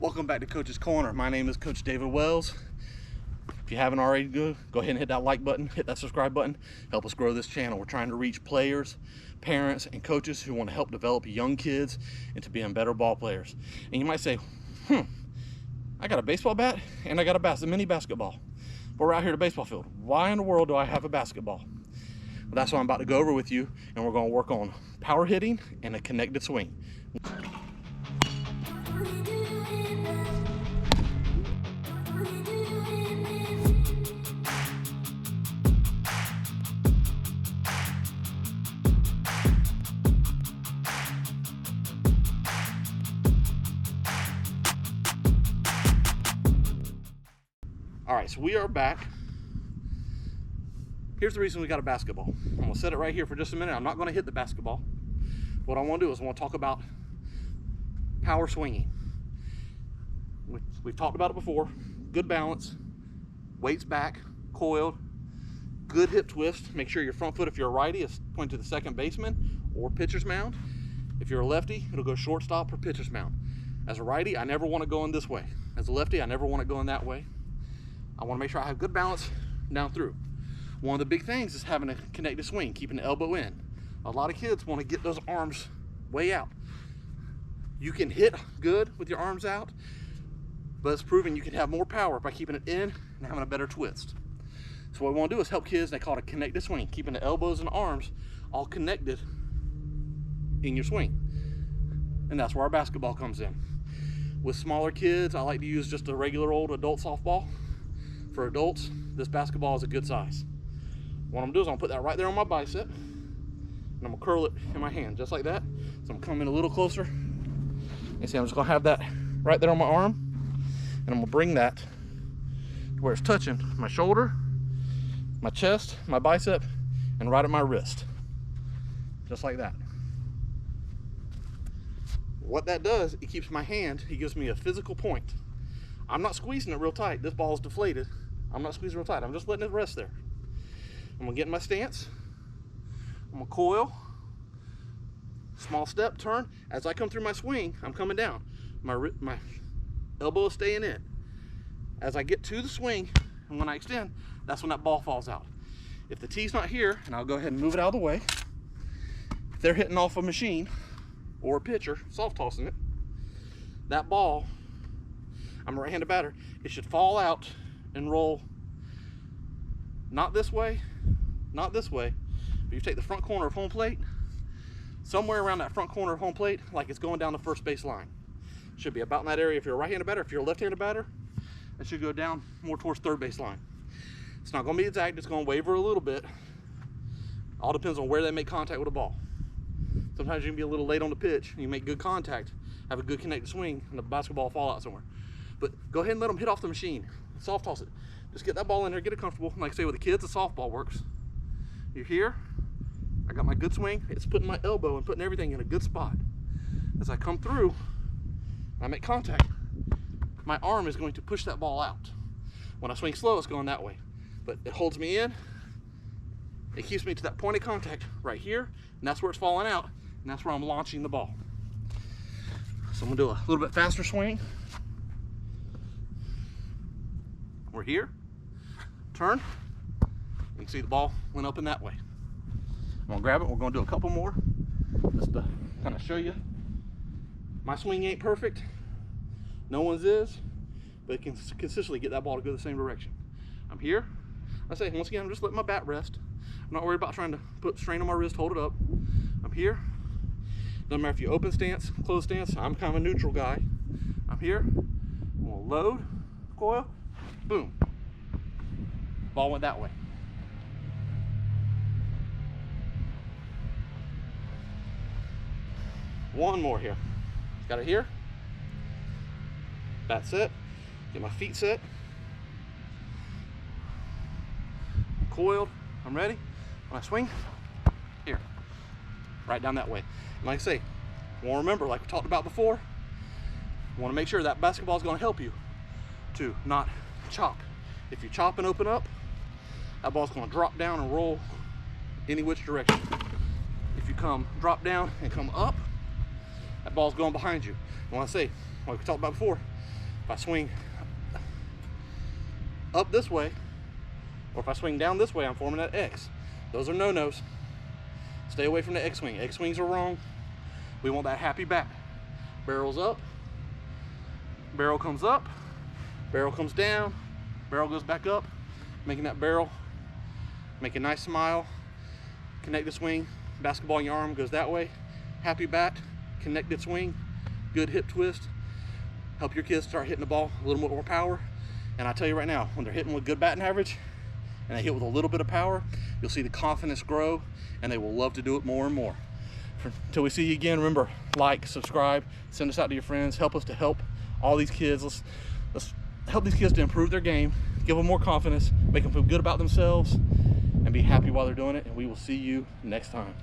Welcome back to Coach's Corner. My name is Coach David Wells. If you haven't already, go ahead and hit that like button, hit that subscribe button. Help us grow this channel. We're trying to reach players, parents, and coaches who want to help develop young kids into being better ball players. And you might say, I got a baseball bat and I got a mini basketball. But we're out here at a baseball field. Why in the world do I have a basketball? Well, that's what I'm about to go over with you, and we're going to work on power hitting and a connected swing. All right, so we are back. Here's the reason we got a basketball. I'm gonna set it right here for just a minute. I'm not gonna hit the basketball. What I wanna do is I wanna talk about power swinging. We've talked about it before. Good balance, weights back, coiled, good hip twist. Make sure your front foot, if you're a righty, is pointing to the second baseman or pitcher's mound. If you're a lefty, it'll go shortstop or pitcher's mound. As a righty, I never wanna go in this way. As a lefty, I never wanna go in that way. I want to make sure I have good balance down through. One of the big things is having a connected swing, keeping the elbow in. A lot of kids want to get those arms way out. You can hit good with your arms out, but it's proven you can have more power by keeping it in and having a better twist. So what we want to do is help kids, they call it a connected swing, keeping the elbows and arms all connected in your swing. And that's where our basketball comes in. With smaller kids, I like to use just a regular old adult softball. For adults, this basketball is a good size. What I'm gonna do is I'm gonna put that right there on my bicep, and I'm gonna curl it in my hand, just like that. So I'm coming a little closer. You see, I'm just gonna have that right there on my arm, and I'm gonna bring that to where it's touching my shoulder, my chest, my bicep, and right at my wrist. Just like that. What that does, it keeps my hand, it gives me a physical point. I'm not squeezing it real tight. This ball is deflated. I'm not squeezing real tight. I'm just letting it rest there. I'm gonna get in my stance. I'm gonna coil. Small step, turn. As I come through my swing, I'm coming down. My elbow is staying in. As I get to the swing, and when I extend, that's when that ball falls out. If the tee's not here, and I'll go ahead and move it out of the way, if they're hitting off a machine or a pitcher, soft tossing it, that ball, I'm a right-handed batter, it should fall out and roll not this way, not this way, but you take the front corner of home plate, somewhere around that front corner of home plate, like it's going down the first base line. Should be about in that area if you're a right-handed batter. If you're a left-handed batter, it should go down more towards third base line. It's not going to be exact, it's going to waver a little bit. All depends on where they make contact with the ball. Sometimes you can be a little late on the pitch, and you make good contact, have a good connected swing, and the basketball will fall out somewhere. But go ahead and let them hit off the machine. Soft toss it. Just get that ball in there, get it comfortable. Like I say, with the kids, the softball works. You're here. I got my good swing. It's putting my elbow and putting everything in a good spot. As I come through, I make contact. My arm is going to push that ball out. When I swing slow, it's going that way. But it holds me in. It keeps me to that point of contact right here, and that's where it's falling out, and that's where I'm launching the ball. So I'm gonna do a little bit faster swing. We're here, turn, you can see the ball went up in that way. I'm gonna grab it, we're gonna do a couple more, just to kind of show you. My swing ain't perfect, no one's is, but it can consistently get that ball to go the same direction. I'm here, I say, once again, I'm just letting my bat rest. I'm not worried about trying to put strain on my wrist, hold it up. I'm here, doesn't matter if you open stance, closed stance, I'm kind of a neutral guy. I'm here, I'm gonna load, coil, boom. Ball went that way. One more here. Got it here. Bat set. Get my feet set. I'm coiled. I'm ready. When I swing, here. Right down that way. And like I say, you want to remember, like we talked about before, you want to make sure that basketball is going to help you to not chop. If you chop and open up, that ball's going to drop down and roll any which direction. If you come drop down and come up, that ball's going behind you. And when I say, like we talked about before, I swing up this way, or if I swing down this way, I'm forming that X. Those are no-nos. Stay away from the X-swing. X-swings are wrong. We want that happy bat. Barrel's up, barrel comes up, barrel comes down, barrel goes back up, making that barrel, make a nice smile, connect the swing, basketball in your arm goes that way, happy bat, connected swing, good hip twist, help your kids start hitting the ball a little bit more power. And I tell you right now, when they're hitting with good batting average and they hit with a little bit of power, you'll see the confidence grow and they will love to do it more and more. Until we see you again, remember, like, subscribe, send us out to your friends, help us to help all these kids. Let's help these kids to improve their game, give them more confidence, make them feel good about themselves, and be happy while they're doing it. And we will see you next time.